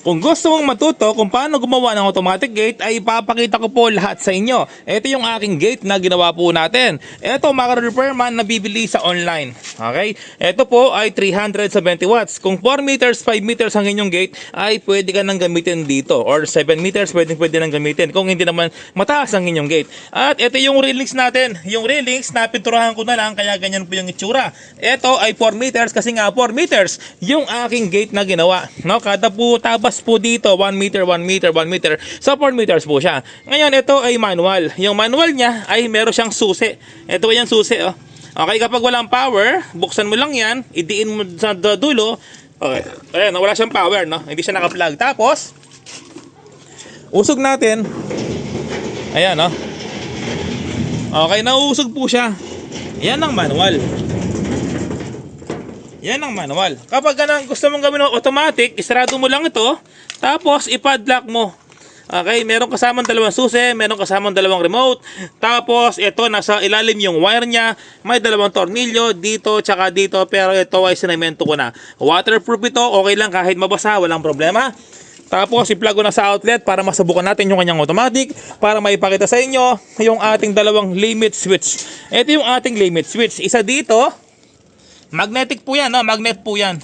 Kung gusto mong matuto kung paano gumawa ng automatic gate ay ipapakita ko po lahat sa inyo. Ito yung aking gate na ginawa po natin. Ito mga repairman na bibili sa online. Okay? Ito po ay 370 watts. Kung 4 meters, 5 meters ang inyong gate ay pwede ka nang gamitin dito. Or 7 meters pwede nang gamitin kung hindi naman mataas ang inyong gate. At ito yung railings natin. Yung railings na pinturahan ko na lang kaya ganyan po yung itsura. Ito ay 4 meters kasi nga 4 meters yung aking gate na ginawa. No? Kada po tabas po dito 1 meter, 1 meter, 1 meter. So 4 meters po siya. Ngayon ito ay manual. Yung manual niya ay meron siyang susi. Ito yung susi oh. Okay, kapag walang power, buksan mo lang yan, idiin mo sa dulo. Okay. Ayan, wala siyang power, no? Hindi siya naka-plug. Tapos usog natin. Ayan, no? Okay, nauusog po siya. Yan ang manual. Yan ang manual. Kapag gusto mong gawin ng automatic, isarado mo lang ito, tapos ipadlock mo. Okay, meron kasamang dalawang susi, meron kasamang dalawang remote, tapos ito nasa ilalim yung wire niya, may dalawang tornilyo dito tsaka dito, pero ito ay sinemento ko na. Waterproof ito, okay lang kahit mabasa, walang problema. Tapos i-plug ko na sa outlet para masubukan natin yung kanyang automatic para maipakita sa inyo yung ating dalawang limit switch. Ito yung ating limit switch. Isa dito, magnetic po yan, no? Magnet po yan.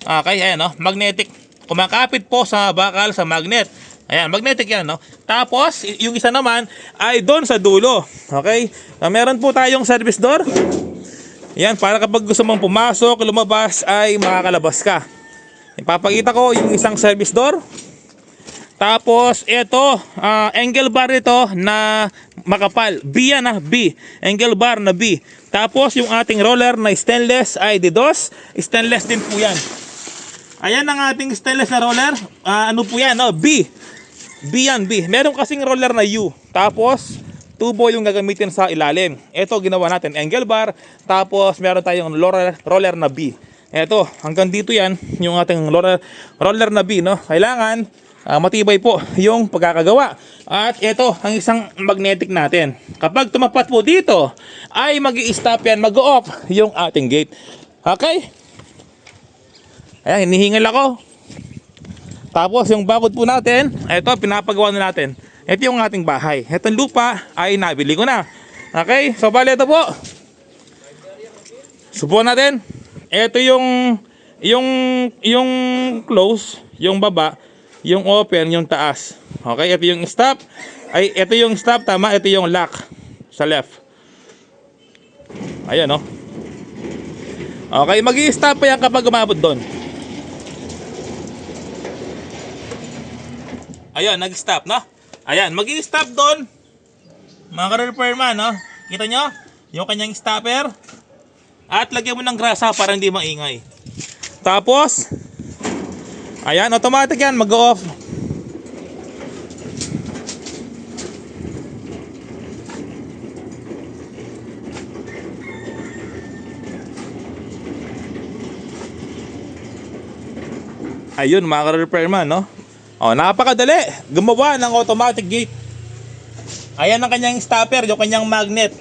Okay, ayan, no? Magnetic. Kumakapit po sa bakal sa magnet. Ayan, magnetic yan, no? Tapos, yung isa naman ay doon sa dulo. Okay? Meron po tayong service door. Ayan, para kapag gusto mong pumasok, lumabas, ay makakalabas ka. Ipapakita ko yung isang service door. Tapos, ito, angle bar ito na makapal. B yan, B. Angle bar na B. Tapos, yung ating roller na stainless ay D2. Stainless din po yan. Ayan ang ating stainless na roller. Ano po yan, no? B. B yan, B. Meron kasing roller na U. Tapos, tubo yung gagamitin sa ilalim. Ito, ginawa natin. Angle bar. Tapos, meron tayong roller na B. Ito, hanggang dito yan, yung ating roller na B, no? Kailangan matibay po yung pagkakagawa. At ito, ang isang magnetic natin. Kapag tumapat po dito, ay mag-i-stop yan, mag-off yung ating gate. Okay? Ayan, hinihingal ako. Tapos yung bakod po natin, ito, pinapagawa na natin. Ito yung ating bahay. Itong lupa ay nabili ko na. Okay? So, bali ito po. Subukan natin. Ito yung close, yung baba, yung open, yung taas. Okay, ito yung stop. Ay, ito yung stop, tama. Ito yung lock sa left. Ayan, no? Okay, mag-i-stop pa yan kapag umabot doon. Ayan, nag-stop, no? Ayan, mag-i-stop doon. Mga ka-repairman, no? Kita nyo? Yung kanyang stopper. At lagyan mo ng grasa para hindi maingay. Tapos, ayan, automatic yan, mag-off. Ayun, mga ka-repairman, no? O, napakadali gumawa ng automatic gate. Ayan ang kanyang stopper, yung kanyang magnet.